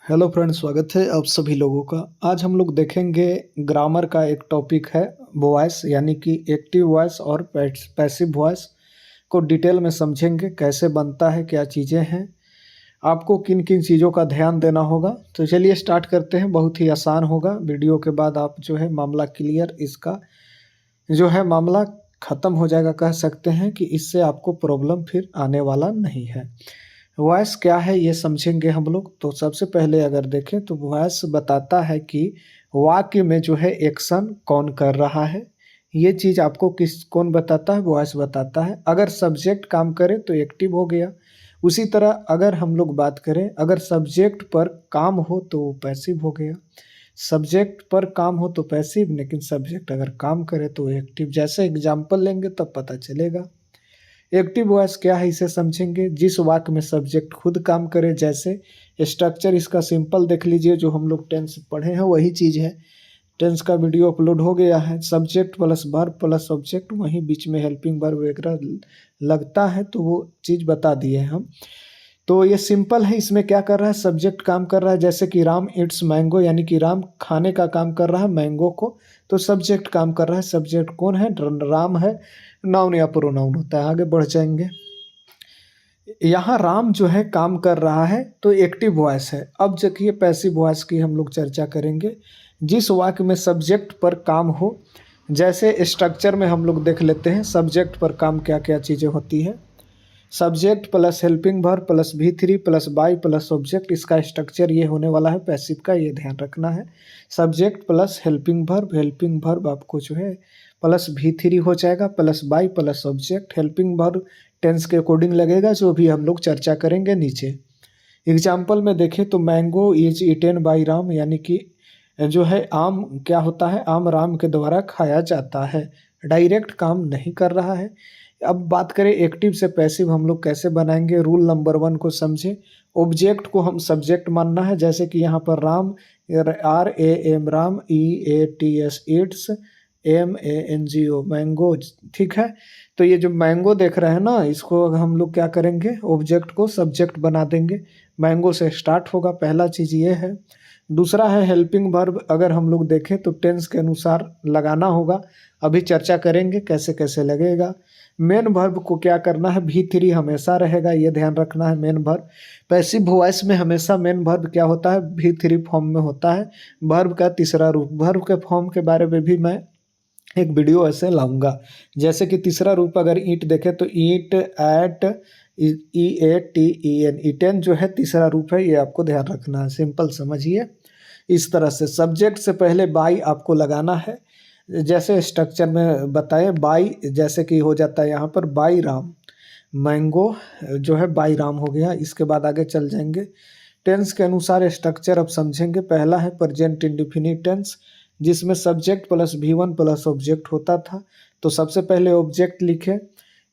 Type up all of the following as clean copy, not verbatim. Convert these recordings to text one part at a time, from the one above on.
Hello friends, स्वागत है आप सभी लोगों का। आज हम लोग देखेंगे ग्रामर का एक टॉपिक है वॉइस, यानी कि एक्टिव वॉइस और पैसिव वॉइस को डिटेल में समझेंगे, कैसे बनता है, क्या चीज़ें हैं, आपको किन किन चीज़ों का ध्यान देना होगा। तो चलिए स्टार्ट करते हैं। बहुत ही आसान होगा। वीडियो के बाद आप जो है मामला क्लियर, इसका जो है मामला ख़त्म हो जाएगा। कह सकते हैं कि इससे आपको प्रॉब्लम फिर आने वाला नहीं है। वॉइस क्या है ये समझेंगे हम लोग। तो सबसे पहले अगर देखें तो वॉइस बताता है कि वाक्य में जो है एक्शन कौन कर रहा है। ये चीज़ आपको कौन बताता है? वॉइस बताता है। अगर सब्जेक्ट काम करे तो एक्टिव हो गया। उसी तरह अगर हम लोग बात करें, अगर सब्जेक्ट पर काम हो तो वो पैसिव हो गया। सब्जेक्ट पर काम हो तो पैसिव, लेकिन सब्जेक्ट अगर काम करे तो एक्टिव। जैसे एग्जाम्पल लेंगे तब पता चलेगा। एक्टिव वॉइस क्या है इसे समझेंगे। जिस वाक्य में सब्जेक्ट खुद काम करे, जैसे स्ट्रक्चर इसका सिंपल देख लीजिए, जो हम लोग टेंस पढ़े हैं वही चीज़ है। टेंस का वीडियो अपलोड हो गया है। Subject plus verb plus object, वहीं बीच में हेल्पिंग वर्ब वगैरह लगता है, तो वो चीज़ बता दिए हम। तो ये सिंपल है। इसमें क्या कर रहा है? सब्जेक्ट काम कर रहा है। जैसे कि राम इट्स मैंगो, यानी कि राम खाने का काम कर रहा है मैंगो को, तो सब्जेक्ट काम कर रहा है। सब्जेक्ट कौन है? राम है। नाउन या प्रोनाउन होता है। आगे बढ़ जाएंगे। यहाँ राम जो है काम कर रहा है, तो एक्टिव वॉइस है। अब देखिए पैसिव वॉइस की हम लोग चर्चा करेंगे। जिस वाक्य में सब्जेक्ट पर काम हो, जैसे स्ट्रक्चर में हम लोग देख लेते हैं सब्जेक्ट पर काम क्या क्या चीज़ें होती है। Subject plus helping verb plus V3 plus by plus object, इसका स्ट्रक्चर ये होने वाला है पैसिव का, ये ध्यान रखना है। सब्जेक्ट प्लस हेल्पिंग वर्ब आपको जो है प्लस V3 हो जाएगा, plus by plus object. Helping verb tense के अकॉर्डिंग लगेगा, जो भी हम लोग चर्चा करेंगे नीचे। एग्जाम्पल में देखें तो mango is eaten by Ram, यानी कि जो है आम क्या होता है? आम राम के द्वारा खाया जाता है। डायरेक्ट काम नहीं कर रहा है। अब बात करें एक्टिव से पैसिव हम लोग कैसे बनाएंगे। रूल नंबर 1 को समझे। ऑब्जेक्ट को हम सब्जेक्ट मानना है। जैसे कि यहाँ पर Ram, RAM Ram, EATS Yeats, MANGO mango, ठीक है। तो ये जो मैंगो देख रहे हैं ना, इसको हम लोग क्या करेंगे? ऑब्जेक्ट को सब्जेक्ट बना देंगे। मैंगो से स्टार्ट होगा, पहला चीज़ ये है। दूसरा है हेल्पिंग वर्ब। अगर हम लोग देखें तो टेंस के अनुसार लगाना होगा। अभी चर्चा करेंगे कैसे कैसे लगेगा। मेन वर्ब को क्या करना है? V3 हमेशा रहेगा, ये ध्यान रखना है। मेन वर्ब पैसिव वॉइस में हमेशा मेन वर्ब क्या होता है? V3 फॉर्म में होता है। वर्ब का तीसरा रूप, वर्ब के फॉर्म के बारे में भी मैं एक वीडियो ऐसे लाऊंगा। जैसे कि तीसरा रूप अगर ईट देखें तो ईट, एट, EATEN, ईटेन जो है तीसरा रूप है, ये आपको ध्यान रखना है। सिंपल समझिए। इस तरह से सब्जेक्ट से पहले बाई आपको लगाना है। जैसे स्ट्रक्चर में बताएं, बाई जैसे कि हो जाता है यहाँ पर बाई राम, मैंगो जो है बाई राम हो गया। इसके बाद आगे चल जाएंगे। टेंस के अनुसार स्ट्रक्चर अब समझेंगे। पहला है प्रेजेंट इंडेफिनिट टेंस, जिसमें subject plus V1 plus object होता था। तो सबसे पहले ऑब्जेक्ट लिखे,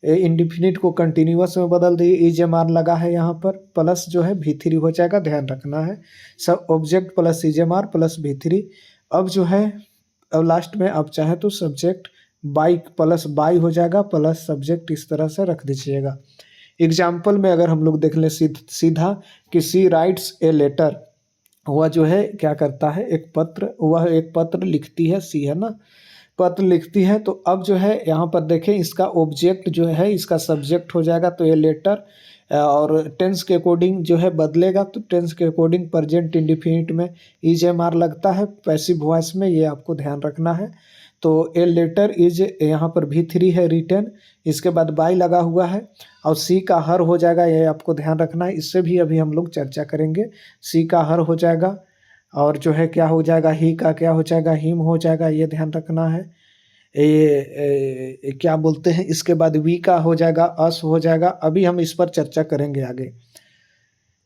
इंडेफिनिट को कंटिन्यूअस में बदल दिए। EJMR लगा है यहाँ पर, प्लस जो है V3 हो जाएगा, ध्यान रखना है। सब object plus EJMR plus V3। अब जो है, अब लास्ट में आप चाहें तो सब्जेक्ट बाई प्लस बाई हो जाएगा, प्लस सब्जेक्ट, इस तरह से रख दीजिएगा। एग्जाम्पल में अगर हम लोग देख लें सीधा कि सी राइट्स ए लेटर, वह जो है क्या करता है? एक पत्र, वह एक पत्र लिखती है, सी है ना, पत्र लिखती है। तो अब जो है यहाँ पर देखें, इसका ऑब्जेक्ट जो है इसका सब्जेक्ट हो जाएगा, तो ये लेटर। और टेंस के अकॉर्डिंग जो है बदलेगा, तो टेंस के अकॉर्डिंग प्रेजेंट इंडेफिनिट में EJMR लगता है, पैसिव वॉइस में, ये आपको ध्यान रखना है। तो ए लेटर इज, यहाँ पर V3 है रिटन, इसके बाद बाई लगा हुआ है, और सी का हर हो जाएगा, ये आपको ध्यान रखना है। इससे भी अभी हम लोग चर्चा करेंगे। सी का हर हो जाएगा, और जो है क्या हो जाएगा? ही का क्या हो जाएगा? हिम हो जाएगा, ये ध्यान रखना है। क्या बोलते हैं, इसके बाद वी का हो जाएगा, अस हो जाएगा। अभी हम इस पर चर्चा करेंगे आगे।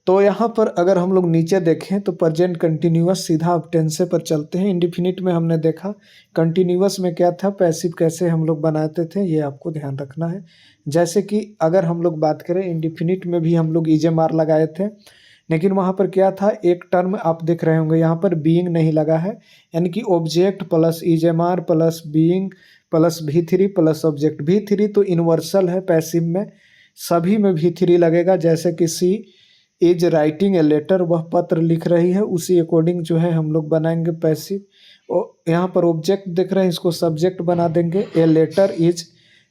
तो यहाँ पर अगर हम लोग नीचे देखें तो प्रेजेंट कंटिन्यूअस, सीधा अब टेंसे पर चलते हैं। इंडेफिनिट में हमने देखा, कंटिन्यूअस में क्या था, पैसिव कैसे हम लोग बनाते थे, ये आपको ध्यान रखना है। जैसे कि अगर हम लोग बात करें, इंडेफिनिट में भी हम लोग EJMR लगाए थे, लेकिन वहाँ पर क्या था, एक टर्म आप देख रहे होंगे यहाँ पर बीइंग नहीं लगा है, यानी कि object plus EJMR plus being plus V3 plus object. V3 तो यूनिवर्सल है पैसिव में, सभी में V3 लगेगा। जैसे कि सी इज राइटिंग ए लेटर, वह पत्र लिख रही है, उसी अकॉर्डिंग जो है हम लोग बनाएंगे पैसिव। और यहाँ पर ऑब्जेक्ट देख रहे हैं, इसको सब्जेक्ट बना देंगे। ए लेटर इज,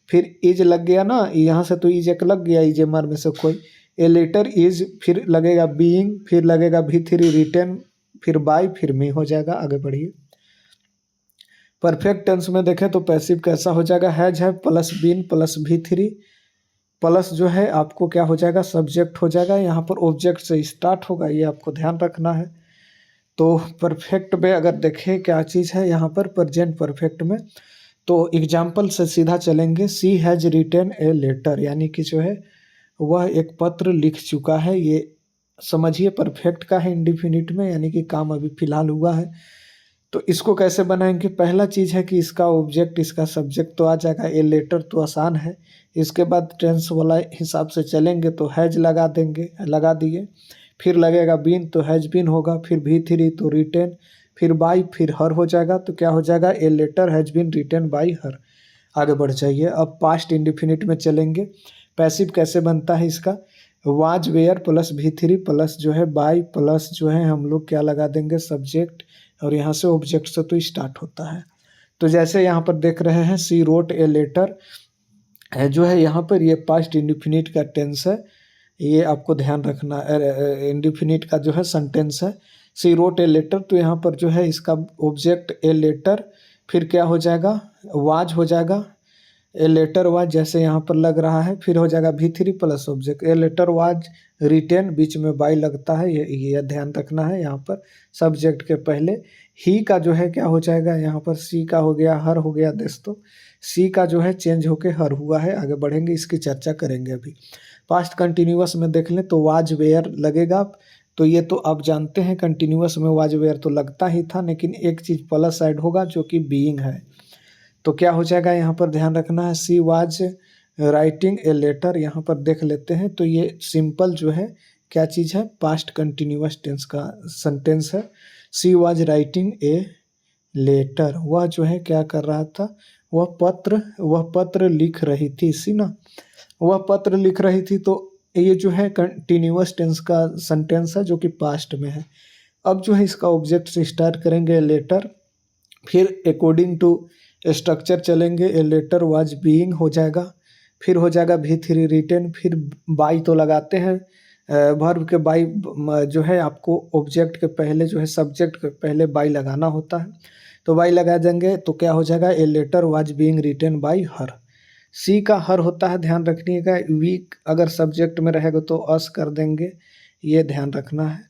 फिर इज लग गया ना, यहाँ से तो इज एक लग गया, इज एमआर में से कोई। ए लेटर इज, फिर लगेगा बीइंग, फिर लगेगा V3 रिटन, फिर बाय, फिर मी हो जाएगा। आगे बढ़िए। परफेक्ट टेंस में देखें तो पैसिव कैसा हो जाएगा, हैज है plus been plus V3 plus जो है आपको क्या हो जाएगा, सब्जेक्ट हो जाएगा। यहाँ पर ऑब्जेक्ट से स्टार्ट होगा, ये आपको ध्यान रखना है। तो परफेक्ट में अगर देखें क्या चीज़ है यहाँ पर प्रेजेंट परफेक्ट में, तो एग्जाम्पल से सीधा चलेंगे। सी हैज़ रिटन ए लेटर, यानी कि जो है वह एक पत्र लिख चुका है। ये समझिए परफेक्ट का है इंडिफिनिट में, यानी कि काम अभी फिलहाल हुआ है। तो इसको कैसे बनाएंगे, पहला चीज़ है कि इसका ऑब्जेक्ट इसका सब्जेक्ट तो आ जाएगा। ए लेटर तो आसान है। इसके बाद टेंस वाला हिसाब से चलेंगे तो हैज लगा देंगे, लगा दिए। फिर लगेगा बीन तो हैज बीन होगा, फिर V3 तो रिटेन, फिर बाई, फिर हर हो जाएगा। तो क्या हो जाएगा, a letter has been written by her. आगे बढ़ जाइए। अब पास्ट इंडिफिनिट में चलेंगे। पैसिव कैसे बनता है इसका, was where plus V3 plus जो है बाई प्लस जो है हम लोग क्या लगा देंगे, सब्जेक्ट, और यहाँ से ऑब्जेक्ट से तो स्टार्ट होता है। तो जैसे यहाँ पर देख रहे हैं, सी रोट ए लेटर है जो है यहाँ पर, ये पास्ट इंडिफिनिट का टेंस है, ये आपको ध्यान रखना। इंडिफिनिट का जो है सेंटेंस है। सी रोट ए लेटर, तो यहाँ पर जो है इसका ऑब्जेक्ट ए लेटर, फिर क्या हो जाएगा, वाज हो जाएगा। ए लेटर वाज जैसे यहाँ पर लग रहा है, फिर हो जाएगा V3 plus object. A letter was written, बीच में बाई लगता है, ये ध्यान रखना है। यहाँ पर सब्जेक्ट के पहले ही का जो है क्या हो जाएगा, यहाँ पर सी का हो गया हर हो गया दोस्तों। सी का जो है चेंज होके हर हुआ है। आगे बढ़ेंगे, इसकी चर्चा करेंगे अभी। पास्ट कंटिन्यूअस में देख लें तो वाज वेयर लगेगा। तो ये तो आप जानते हैं, कंटिन्यूअस में वाज वेयर तो लगता ही था, लेकिन एक चीज़ प्लस साइड होगा जो कि बीइंग है। तो क्या हो जाएगा, यहाँ पर ध्यान रखना है। She was writing a letter, यहाँ पर देख लेते हैं तो ये सिंपल जो है क्या चीज़ है, पास्ट कंटिन्यूअस टेंस का सेंटेंस है। She was writing a letter, वह जो है क्या कर रहा था, वह पत्र लिख रही थी। सी ना, वह पत्र लिख रही थी। तो ये जो है कंटिन्यूअस टेंस का सेंटेंस है जो कि पास्ट में है। अब जो है इसका ऑब्जेक्ट से स्टार्ट करेंगे लेटर, फिर अकॉर्डिंग टू स्ट्रक्चर चलेंगे। ए लेटर वाज बीइंग हो जाएगा, फिर हो जाएगा V3 रिटेन, फिर बाई तो लगाते हैं वर्ब के बाई, जो है आपको ऑब्जेक्ट के पहले जो है सब्जेक्ट के पहले बाई लगाना होता है। तो बाई लगा देंगे तो क्या हो जाएगा, a letter was being written by her. सी का हर होता है, ध्यान रखिएगा। वीक अगर सब्जेक्ट में रहेगा तो अस कर देंगे, ये ध्यान रखना है।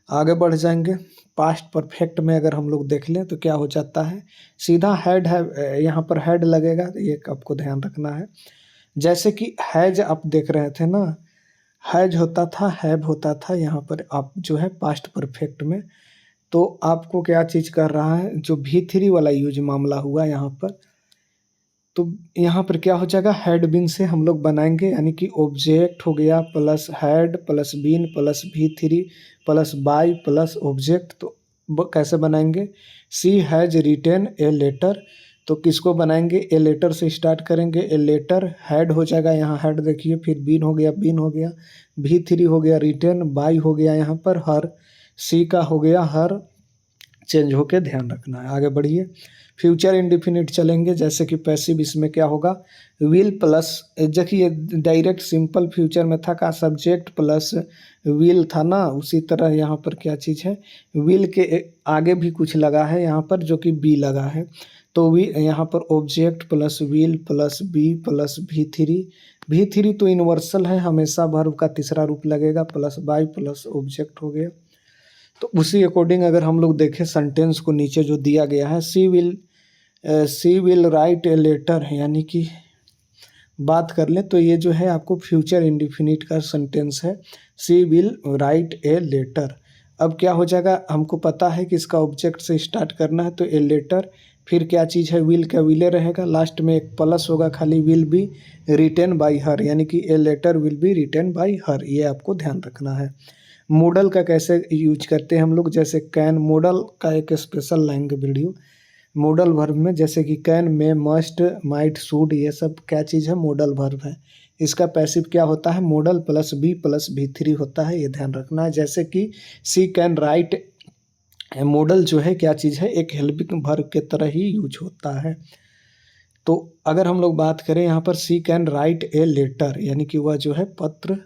आगे बढ़ जाएंगे। पास्ट परफेक्ट में अगर हम लोग देख लें तो क्या हो जाता है, सीधा हैड है, यहाँ पर हैड लगेगा, ये आपको ध्यान रखना है। जैसे कि हैज आप देख रहे थे ना, हैज होता था, हैव होता था, यहाँ पर आप जो है पास्ट परफेक्ट में तो आपको क्या चीज़ कर रहा है, जो V3 वाला यूज मामला हुआ यहाँ पर। तो यहाँ पर क्या हो जाएगा, हैड बीन से हम लोग बनाएंगे, यानी कि ऑब्जेक्ट हो गया plus had plus been plus V3 plus by plus object. तो कैसे बनाएंगे, she has written a letter, तो किसको बनाएंगे, ए लेटर से स्टार्ट करेंगे। ए लेटर हैड हो जाएगा, यहाँ हैड देखिए, फिर बीन हो गया V3 हो गया रिटेन, बाई हो गया यहाँ पर हर, सी का हो गया हर, चेंज होके ध्यान रखना है। आगे बढ़िए। फ्यूचर इंडिफिनिट चलेंगे। जैसे कि पैसिव, इसमें क्या होगा, विल प्लस, देखिए डायरेक्ट सिंपल फ्यूचर में था का सब्जेक्ट प्लस विल था ना, उसी तरह यहाँ पर क्या चीज़ है, विल के आगे भी कुछ लगा है यहाँ पर जो कि बी लगा है। तो वी यहाँ पर object plus will plus be plus V3 तो यूनिवर्सल है, हमेशा वर्ब का तीसरा रूप लगेगा, प्लस बाई प्लस ऑब्जेक्ट हो गया। तो उसी अकॉर्डिंग अगर हम लोग देखें सेंटेंस को, नीचे जो दिया गया है, सी विल राइट ए लेटर, यानी कि बात कर लें तो ये जो है आपको फ्यूचर इंडिफिनिट का सेंटेंस है, सी विल राइट ए लेटर। अब क्या हो जाएगा, हमको पता है कि इसका ऑब्जेक्ट से स्टार्ट करना है, तो ए लेटर, फिर क्या चीज़ है, विल का विले रहेगा, लास्ट में एक प्लस होगा खाली, will be written by her, यानी कि a letter will be written by her, ये आपको ध्यान रखना है। मॉडल का कैसे यूज करते हैं हम लोग, जैसे कैन, मॉडल का एक स्पेशल लाएंगे वीडियो। मॉडल वर्ब में जैसे कि can, may, must, might, should, ये सब क्या चीज़ है, मॉडल वर्ब है। इसका पैसिव क्या होता है, model plus be plus V3 होता है, ये ध्यान रखना है। जैसे कि सी कैन राइट, मॉडल जो है क्या चीज़ है, एक हेल्पिंग वर्ब के तरह ही यूज होता है। तो अगर हम लोग बात करें यहाँ पर सी कैन राइट ए लेटर, यानी कि वह जो है पत्र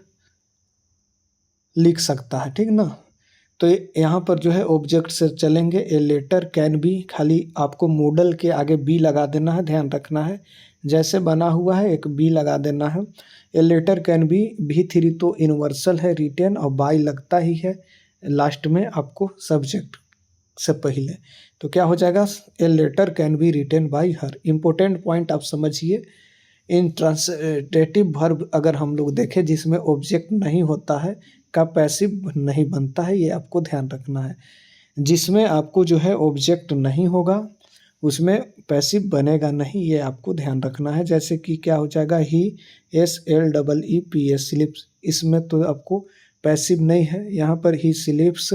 लिख सकता है, ठीक ना। तो यहाँ पर जो है ऑब्जेक्ट से चलेंगे, ए लेटर कैन बी, खाली आपको मॉडल के आगे बी लगा देना है, ध्यान रखना है। जैसे बना हुआ है एक बी लगा देना है। ए लेटर कैन बी V3 तो यूनिवर्सल है, रिटेन, और बाय लगता ही है लास्ट में आपको सब्जेक्ट से पहले। तो क्या हो जाएगा, a letter can be written by her. Important point आप समझिए, इन ट्रांसलेटिव वर्ब अगर हम लोग देखें जिसमें ऑब्जेक्ट नहीं होता है का पैसिव नहीं बनता है, ये आपको ध्यान रखना है। जिसमें आपको जो है ऑब्जेक्ट नहीं होगा उसमें पैसिव बनेगा नहीं, ये आपको ध्यान रखना है। जैसे कि क्या हो जाएगा, ही SLEEPS स्लिप्स, इसमें तो आपको पैसिव नहीं है। यहाँ पर ही स्लिप्स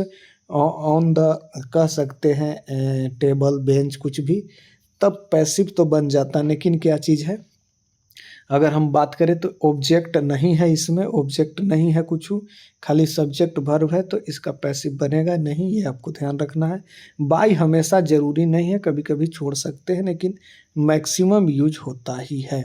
ऑन द कह सकते हैं, टेबल बेंच कुछ भी, तब पैसिव तो बन जाता। लेकिन क्या चीज़ है, अगर हम बात करें तो ऑब्जेक्ट नहीं है, इसमें ऑब्जेक्ट नहीं है कुछ, खाली सब्जेक्ट वर्ब है, तो इसका पैसिव बनेगा नहीं, ये आपको ध्यान रखना है। बाय हमेशा ज़रूरी नहीं है, कभी कभी छोड़ सकते हैं, लेकिन मैक्सिमम यूज होता ही है।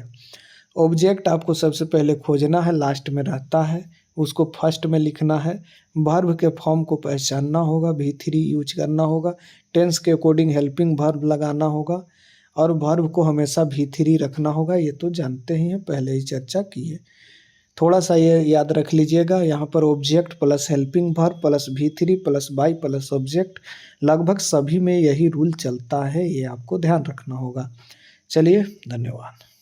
ऑब्जेक्ट आपको सबसे पहले खोजना है, लास्ट में रहता है, उसको फर्स्ट में लिखना है। वर्ब के फॉर्म को पहचानना होगा, V3 यूज करना होगा। टेंस के अकॉर्डिंग हेल्पिंग वर्ब लगाना होगा, और वर्ब को हमेशा V3 रखना होगा, ये तो जानते ही हैं, पहले ही चर्चा की है। थोड़ा सा ये याद रख लीजिएगा, यहाँ पर object plus helping verb plus V3 plus by plus object, लगभग सभी में यही रूल चलता है, ये आपको ध्यान रखना होगा। चलिए, धन्यवाद।